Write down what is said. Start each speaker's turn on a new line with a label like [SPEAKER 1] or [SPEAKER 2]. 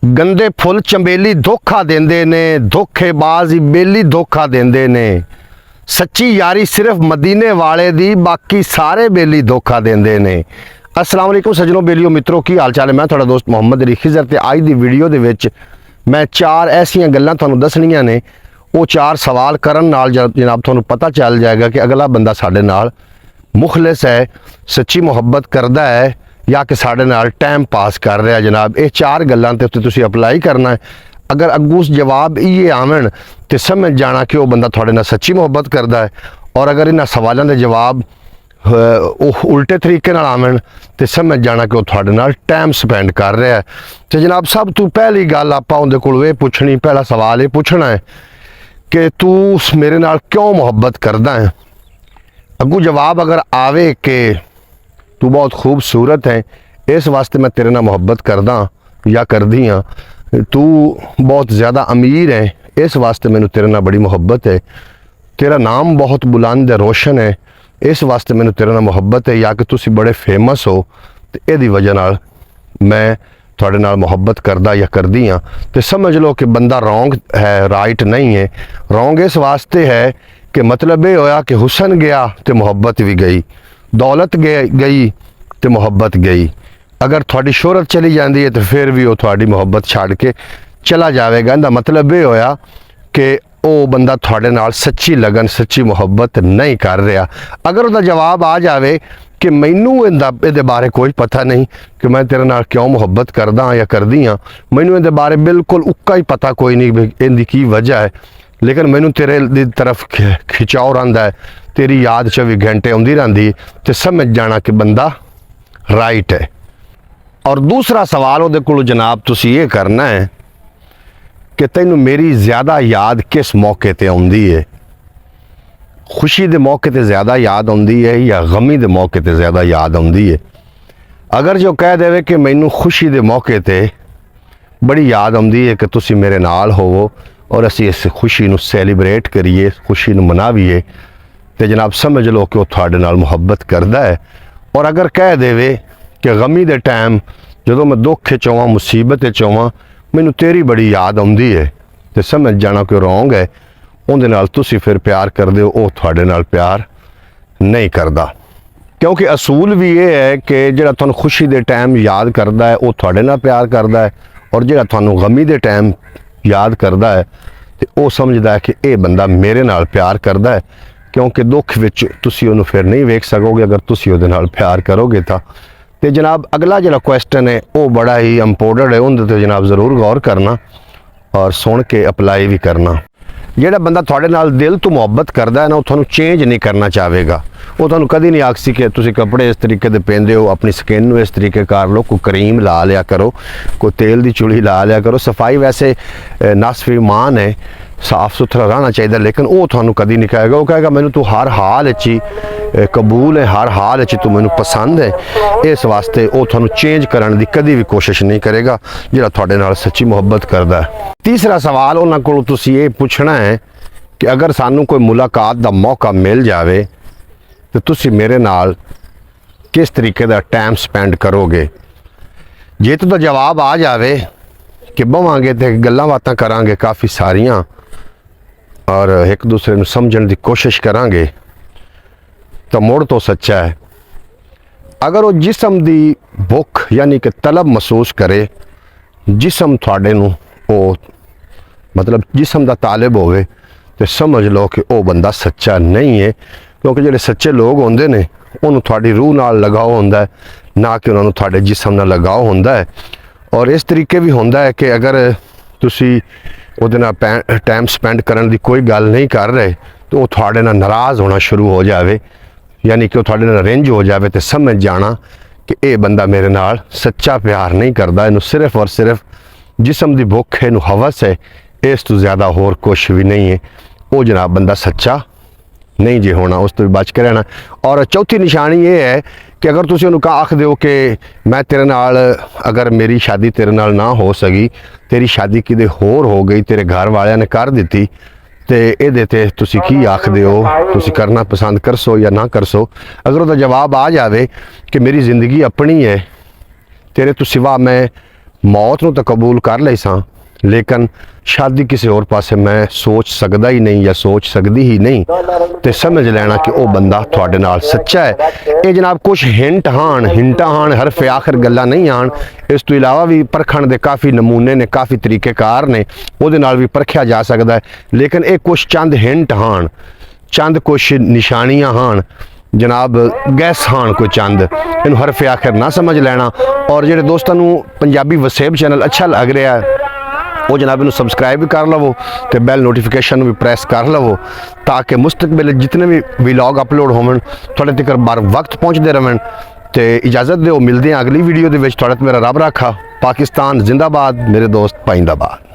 [SPEAKER 1] गंदे फुल चंबेली धोखा देंदे ने, धोखेबाज बेली धोखा देंदे ने। सच्ची यारी सिर्फ मदीने वाले दी, बाकी सारे बेली धोखा देंदे ने। अस्सलाम वालेकुम सज्जनों, बेलियो मित्रों, की हाल चाल है? मैं थोड़ा दोस्त मोहम्मद अली खिजर ते अज दी वीडियो दे विच मैं चार ऐसियां गल्लां तुहानूं दसणियां ने। वो चार सवाल करन नाल जनाब तुहानूं पता चल जाएगा कि अगला बंदा साडे नाल मुखलिस है, सच्ची मुहब्बत करदा है या कि साडे नाल टाइम पास कर रहा है। जनाब ये चार गल्लां ते तुसीं अप्लाई करना है। अगर अगूं जवाब ये आवन तो समझ जाना कि वह बंदा थोड़े नाल सच्ची मुहब्बत करदा है, और अगर इन्हां सवालों के जवाब उल्टे तरीके नाल आवन तो समझ जाना कि वह थोड़े नाल टाइम स्पेंड कर रहा है। तो जनाब सब तो पहली गल आपां उहदे कोलों ये पुछनी, पहला सवाल ये पुछना है कि तू मेरे नाल क्यों मुहब्बत करदा है। अगू जवाब अगर आवे कि तू बहुत खूबसूरत है, इस वास्ते मैं तेरे नाल मुहब्बत करदा या करदी हाँ। तू बहुत ज़्यादा अमीर है, इस वास्ते मैनू तेरे नाल बड़ी मुहब्बत है। तेरा नाम बहुत बुलंद है, रोशन है, इस वास्ते मैनू तेरे नाल मुहब्बत है। या कि तुसी बड़े फेमस हो तो इहदी वजह नाल मैं थोड़े नाल मुहब्बत करदा या करदी हाँ। तो समझ लो कि बंदा रॉन्ग है, राइट नहीं है। रॉन्ग इस वास्ते है कि मतलब ये होया कि हुसन गया तो मुहब्बत भी गई, दौलत गई तो मुहब्बत गई। अगर थोड़ी शोहरत चली जाती है तो फिर भी वो थोड़ी मुहब्बत छाड़ के चला जाएगा। इहदा मतलब ये होया कि वो बंदा थोड़े नाल सच्ची लगन, सच्ची मुहब्बत नहीं कर रहा। अगर उसका जवाब आ जाए कि मैनू इहदे बारे कोई पता नहीं कि मैं तेरे नाल क्यों मुहब्बत करदा या करदी हाँ, मैनू इहदे बारे बिल्कुल उक्का ही पता कोई नहीं भी इहदी की वजह है, लेकिन मैनू तेरे दी तरफ खिंचाव रहिंदा है, तेरी याद 24 घंटे आउंदी रहिंदी, तो समझ जाना कि बंदा राइट है। और दूसरा सवाल उहदे कोलों जनाब तुसीं ये करना है कि तैनू मेरी ज़्यादा याद किस मौके ते आउंदी है। खुशी दे मौके ते ज़्यादा याद आउंदी है या गमी दे मौके ते ज़्यादा याद आउंदी है। अगर जो कह देवे कि मैनू खुशी दे मौके ते बड़ी याद आउंदी है कि तुसीं मेरे नाल होवो और असीं इस खुशी नू सैलीब्रेट करिए, खुशी नू मनावीए, तो जनाब समझ लो कि वह थोड़े नाल मुहब्बत करदा है। और अगर कह देवे कि गमी दे टाइम जदों मैं दुख चोवां, मुसीबत चोवां, मैनू तेरी बड़ी याद आउंदी है, तो समझ जाना कि रॉन्ग है। उहदे नाल तुसीं फिर प्यार करदे हो, वह थोड़े नाल प्यार नहीं करदा। क्योंकि असूल भी ये है कि जिहड़ा तुहानूं खुशी दे टाइम याद करदा है वह थोड़े नाल प्यार करदा है, और जिहड़ा तुहानूं गमी दे टाइम याद करदा है तो वह समझदा है कि ये बंदा मेरे नाल प्यार करदा है। क्योंकि दुख विच तुसीं उहनूं फिर नहीं वेख सकोगे अगर तुसीं उहदे नाल प्यार करोगे तो जनाब अगला जो क्वेश्चन है वो बड़ा ही इंपोर्टेंट है, उहदे ते जनाब ज़रूर गौर करना और सुन के अप्लाई भी करना। जिहड़ा बंदा थोड़े नाल दिल तो मुहब्बत करदा है ना, वो तुहानूं चेंज नहीं करना चाहेगा। वो तुहानूं कदी नहीं आखसी कि तुसीं कपड़े इस तरीके दे पहनदे हो, अपनी स्किन नूं इस तरीके कर लो, कोई क्रीम ला लिया करो, कोई तेल दी चुड़ी ला लिया करो। सफाई वैसे नस्फ़ ईमान है, साफ सुथरा रहना चाहिए, लेकिन वो तुहानूं कदी नहीं कहेगा। वो कहेगा मैनू तू हर हाल च कबूल है, हर हाल च तू मैनू पसंद है। इस वास्ते वो तुहानूं चेंज करने की कदी भी कोशिश नहीं करेगा जिहड़ा तुहाडे नाल सच्ची मुहब्बत करदा है। तीसरा सवाल उन्हां कोलों तुसीं ये पुछना है कि अगर सानू कोई मुलाकात का मौका मिल जाए तो तुसीं मेरे नाल किस तरीके का टाइम स्पेंड करोगे। जे तो जवाब आ जाए कि बवांगे तो गल्लां बातां करांगे काफ़ी सारियां और एक दूसरे को समझने की कोशिश करांगे, तो मुड़ तो सच्चा है। अगर वो जिस्म की भुख यानी कि तलब महसूस करे, जिस्म थोड़े नूं वो मतलब जिस्म का तालिब होवे, तो समझ लो कि वो बंदा सच्चा नहीं है। क्योंकि जिहड़े सच्चे लोग होंदे ने उन्होंने थोड़ी रूह नाल लगाव होंदा है, ना कि उन्होंने थोड़े जिस्म नाल लगाव होंदा है। और इस तरीके भी होंदा है कि अगर तुसी उहदे नाल टाइम स्पेंड करने की कोई गल नहीं कर रहे तो वो थोड़े नाल नाराज़ होना शुरू हो जाए, यानी कि वो थोड़े नाल रिंज हो जाए, तो समझ जाना कि ये बंदा मेरे नाल सच्चा प्यार नहीं करता। इनू सिर्फ और सिर्फ जिस्म की भुख है, इनू हवस है, इस तो ज़्यादा होर कुछ भी नहीं है। वो जनाब बंदा सच्चा नहीं जे होना, उस तो भी बच के रहना। और चौथी निशानी ये है कि अगर तुसीं उहनूं आख दो कि मैं तेरे नाल अगर मेरी शादी तेरे नाल ना हो सकी, तेरी शादी किते होर हो गई, तेरे घर वालियां ने कर दिती, तो ये तुसीं की आखदे हो, तुसीं करना पसंद करसो या ना करसो। अगर उसका जवाब आ जाए कि मेरी ज़िंदगी अपनी है, तेरे तो सिवा मैं मौत ਨੂੰ ਤਾਂ ਕਬੂਲ ਕਰ ਲਈ ਸਾਂ ਲੇਕਿਨ ਸ਼ਾਦੀ ਕਿਸੇ ਹੋਰ ਪਾਸੇ ਮੈਂ ਸੋਚ ਸਕਦਾ ਹੀ ਨਹੀਂ ਜਾਂ ਸੋਚ ਸਕਦੀ ਹੀ ਨਹੀਂ ਤੇ ਸਮਝ ਲੈਣਾ ਕਿ ਉਹ ਬੰਦਾ ਤੁਹਾਡੇ ਨਾਲ ਸੱਚਾ ਹੈ। ਇਹ ਜਨਾਬ ਕੁਝ ਹਿੰਟਾਂ ਹਨ, ਹਰਫ ਆਖਰ ਗੱਲਾਂ ਨਹੀਂ ਆਣ। ਇਸ ਤੋਂ ਇਲਾਵਾ ਵੀ ਪਰਖਣ ਦੇ ਕਾਫੀ ਨਮੂਨੇ ਨੇ, ਕਾਫੀ ਤਰੀਕੇਕਾਰ ਨੇ, ਉਹਦੇ ਨਾਲ ਵੀ ਪਰਖਿਆ ਜਾ ਸਕਦਾ ਹੈ। ਲੇਕਿਨ ਇਹ ਕੁਝ ਚੰਦ ਹਿੰਟ ਹਨ, ਚੰਦ ਕੁਛ ਨਿਸ਼ਾਨੀਆਂ ਹਨ ਜਨਾਬ, ਗੈਸ ਹਨ ਕੋਈ ਚੰਦ, ਇਹਨੂੰ ਹਰਫ ਆਖਰ ਨਾ ਸਮਝ ਲੈਣਾ। ਔਰ ਜਿਹੜੇ ਦੋਸਤਾਂ ਨੂੰ ਪੰਜਾਬੀ ਵਸੇਬ ਚੈਨਲ ਅੱਛਾ ਲੱਗ ਰਿਹਾ ਹੈ ਉਹ ਜਨਾਬ ਇਹਨੂੰ ਸਬਸਕ੍ਰਾइब भी कर लवो तो बैल नोटिफिकेशन भी प्रेस कर लवो ताकि मुस्तकबिल जितने भी व्लॉग अपलोड होवन थोड़े तक बार वक्त पहुँचते रहन। तो इजाज़त दो, मिलते हैं अगली वीडियो के। थोड़े मेरा रब रखा। पाकिस्तान जिंदाबाद, मेरे दोस्त पाइंदाबाद।